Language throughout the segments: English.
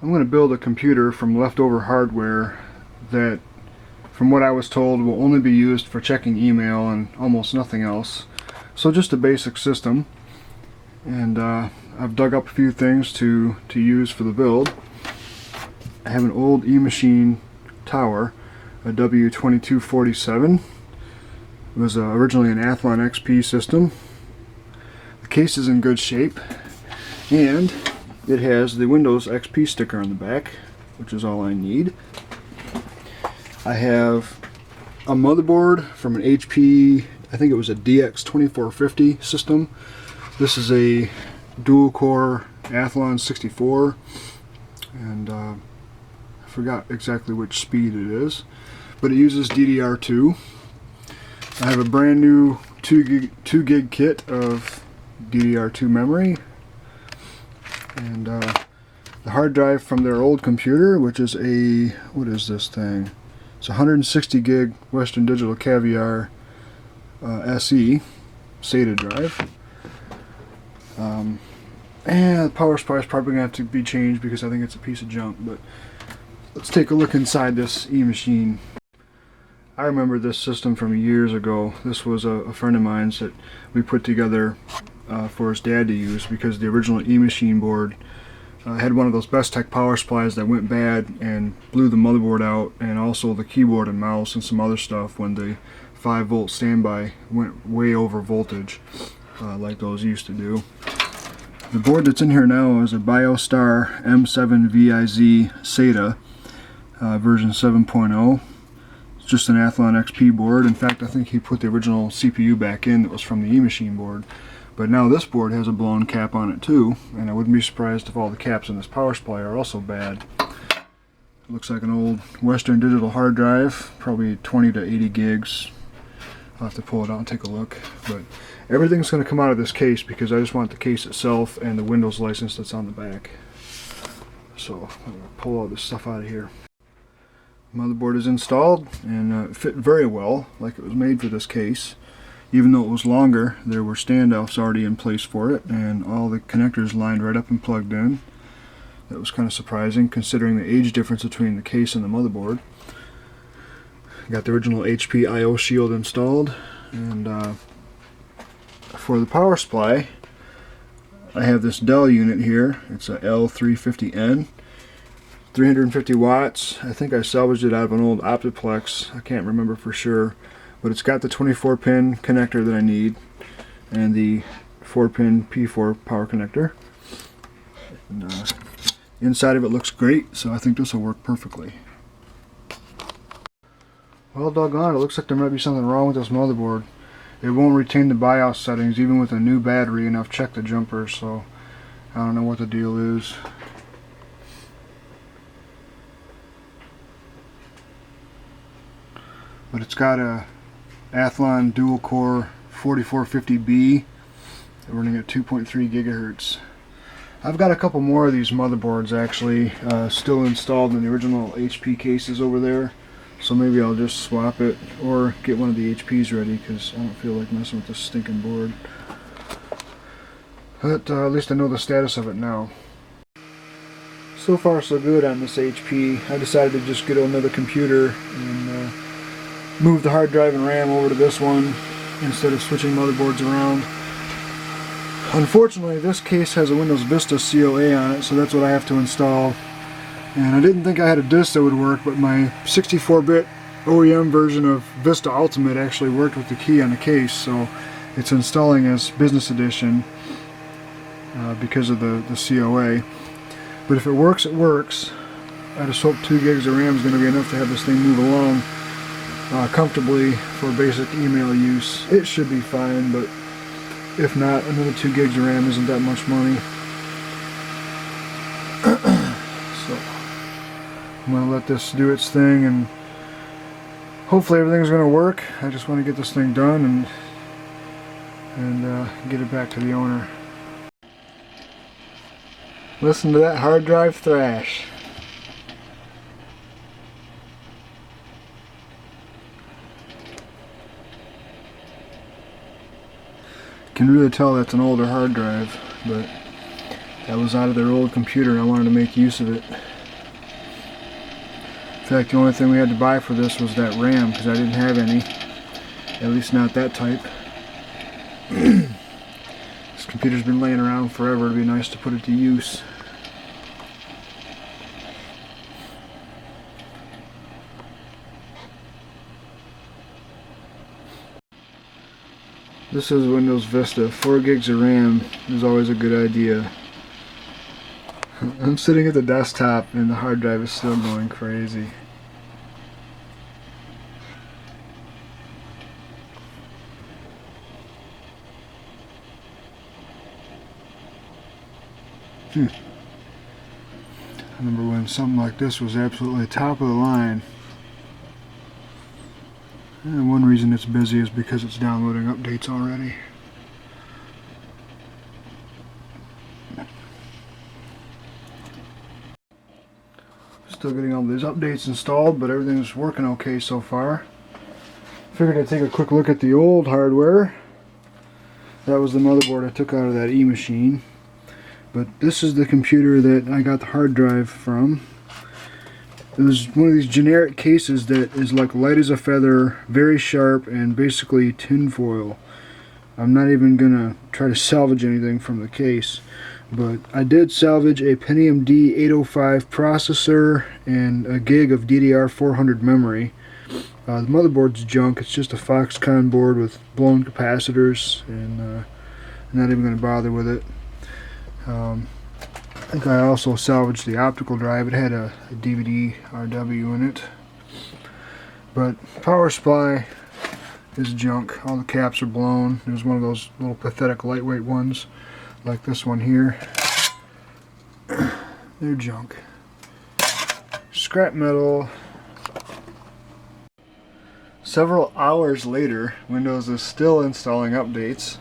I'm going to build a computer from leftover hardware that, from what I was told, will only be used for checking email and almost nothing else. So just a basic system. And I've dug up a few things to use for the build. I have an old E-machine tower, a W2247. It was originally an Athlon XP system. The case is in good shape, and it has the Windows XP sticker on the back, which is all I need. I have a motherboard from an HP, I think it was a DX2450 system. This is a dual core Athlon 64, and I forgot exactly which speed it is, but it uses DDR2. I have a brand new 2 gig kit of DDR2 memory, and the hard drive from their old computer, which is a, what is this thing? It's 160 gig Western Digital Caviar SE SATA drive. And the power supply is probably going to have to be changed because I think it's a piece of junk, but let's take a look inside this E-machine. I remember this system from years ago. This was a friend of mine's that we put together for his dad to use, because the original E-machine board had one of those Best Tech power supplies that went bad and blew the motherboard out, and also the keyboard and mouse and some other stuff when the 5-volt standby went way over voltage, like those used to do. The board that's in here now is a BioStar M7VIZ SATA version 7.0. It's just an Athlon XP board. In fact, I think he put the original CPU back in that was from the E-machine board. But now this board has a blown cap on it too, and I wouldn't be surprised if all the caps in this power supply are also bad. It looks like an old Western Digital hard drive, probably 20 to 80 gigs. I'll have to pull it out and take a look. But everything's going to come out of this case because I just want the case itself and the Windows license that's on the back. So I'm going to pull all this stuff out of here. Motherboard is installed, and it fit very well, like it was made for this case. Even though it was longer, there were standoffs already in place for it, and all the connectors lined right up and plugged in. That was kind of surprising considering the age difference between the case and the motherboard. Got the original HP I/O shield installed, and for the power supply, I have this Dell unit here. It's a L350N, 350 watts. I think I salvaged it out of an old Optiplex. I can't remember for sure, but it's got the 24-pin connector that I need and the 4-pin P4 power connector. And, inside of it looks great, so I think this will work perfectly. Well, doggone, it looks like there might be something wrong with this motherboard. It won't retain the BIOS settings even with a new battery, and I've checked the jumper, so I don't know what the deal is. But it's got a Athlon dual core 4450B running at 2.3 gigahertz. I've got a couple more of these motherboards actually still installed in the original HP cases over there, so maybe I'll just swap it or get one of the HPs ready because I don't feel like messing with this stinking board. But at least I know the status of it now. So far so good on this HP. I decided to just get another computer and move the hard drive and RAM over to this one instead of switching motherboards around. Unfortunately, this case has a Windows Vista COA on it, so that's what I have to install. And I didn't think I had a disk that would work, but my 64-bit OEM version of Vista Ultimate actually worked with the key on the case, so it's installing as Business Edition because of the COA. But if it works, it works. I just hope 2 gigs of RAM is going to be enough to have this thing move along comfortably for basic email use. It should be fine, but if not, another 2 gigs of RAM isn't that much money. So I'm going to let this do its thing, and hopefully everything's going to work. I just want to get this thing done and get it back to the owner. Listen to that hard drive thrash. Can really tell that's an older hard drive, but that was out of their old computer and I wanted to make use of it. In fact, the only thing we had to buy for this was that RAM because I didn't have any, at least not that type. This computer's been laying around forever. It'd be nice to put it to use. This is Windows Vista. 4 gigs of RAM is always a good idea. I'm sitting at the desktop and the hard drive is still going crazy. I remember when something like this was absolutely top of the line. And one reason it's busy is because it's downloading updates already. Still getting all these updates installed, but everything's working okay so far. Figured I'd take a quick look at the old hardware. That was the motherboard I took out of that E-machine. But this is the computer that I got the hard drive from. It was one of these generic cases that is like light as a feather, very sharp, and basically tinfoil. I'm not even gonna try to salvage anything from the case, but I did salvage a Pentium D 805 processor and a gig of DDR400 memory. The motherboard's junk. It's just a Foxconn board with blown capacitors, and I'm not even gonna bother with it. I think I also salvaged the optical drive. It had a DVD RW in it. But power supply is junk. All the caps are blown. There's one of those little pathetic lightweight ones like this one here. They're junk. Scrap metal. Several hours later, Windows is still installing updates.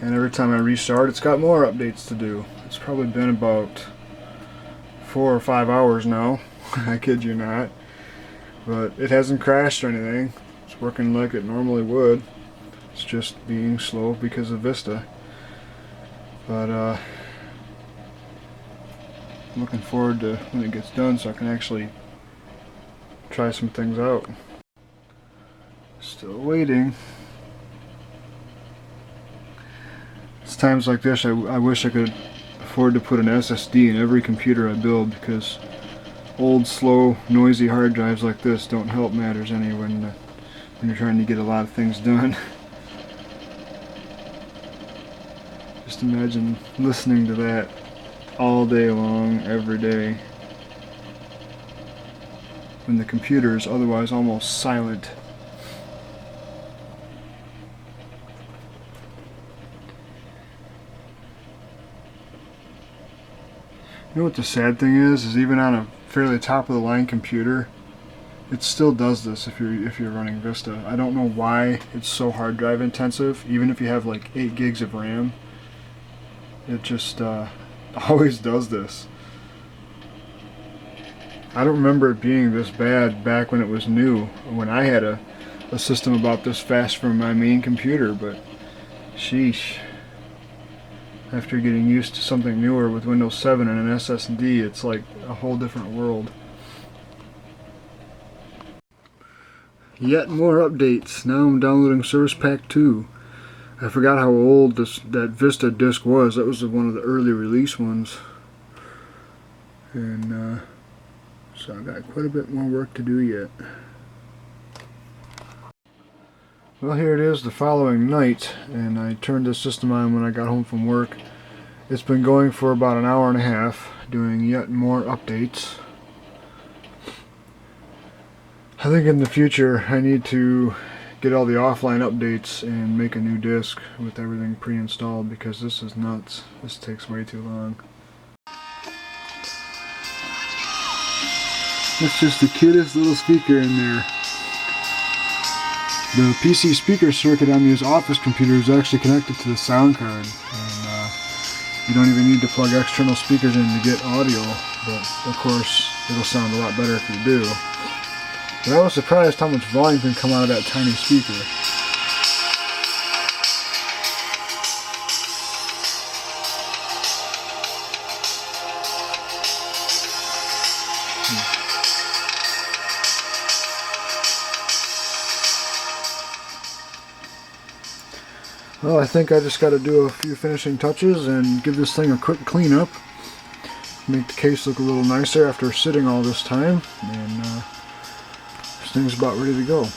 And every time I restart, it's got more updates to do. It's probably been about 4 or 5 hours now. I kid you not. But it hasn't crashed or anything. It's working like it normally would. It's just being slow because of Vista. But I'm looking forward to when it gets done so I can actually try some things out. Still waiting. It's times like this I wish I could afford to put an SSD in every computer I build, because old, slow, noisy hard drives like this don't help matters any when you're trying to get a lot of things done. Just imagine listening to that all day long, every day, when the computer is otherwise almost silent. You know what the sad thing is even on a fairly top-of-the-line computer, it still does this if you're running Vista. I don't know why it's so hard drive intensive, even if you have like 8 gigs of RAM. It just always does this. I don't remember it being this bad back when it was new, when I had a system about this fast from my main computer, but sheesh. After getting used to something newer with Windows 7 and an SSD, it's like a whole different world. Yet more updates. Now I'm downloading Service Pack 2. I forgot how old that Vista disk was. That was one of the early release ones. And so I got quite a bit more work to do yet. Well, here it is the following night, and I turned this system on when I got home from work. It's been going for about an hour and a half, doing yet more updates. I think in the future I need to get all the offline updates and make a new disk with everything pre-installed, because this is nuts. This takes way too long. That's just the cutest little speaker in there. The PC speaker circuit on this office computer is actually connected to the sound card, and you don't even need to plug external speakers in to get audio, but of course it'll sound a lot better if you do. But I was surprised how much volume can come out of that tiny speaker. Well, I think I just got to do a few finishing touches and give this thing a quick cleanup. Make the case look a little nicer after sitting all this time, and this thing's about ready to go.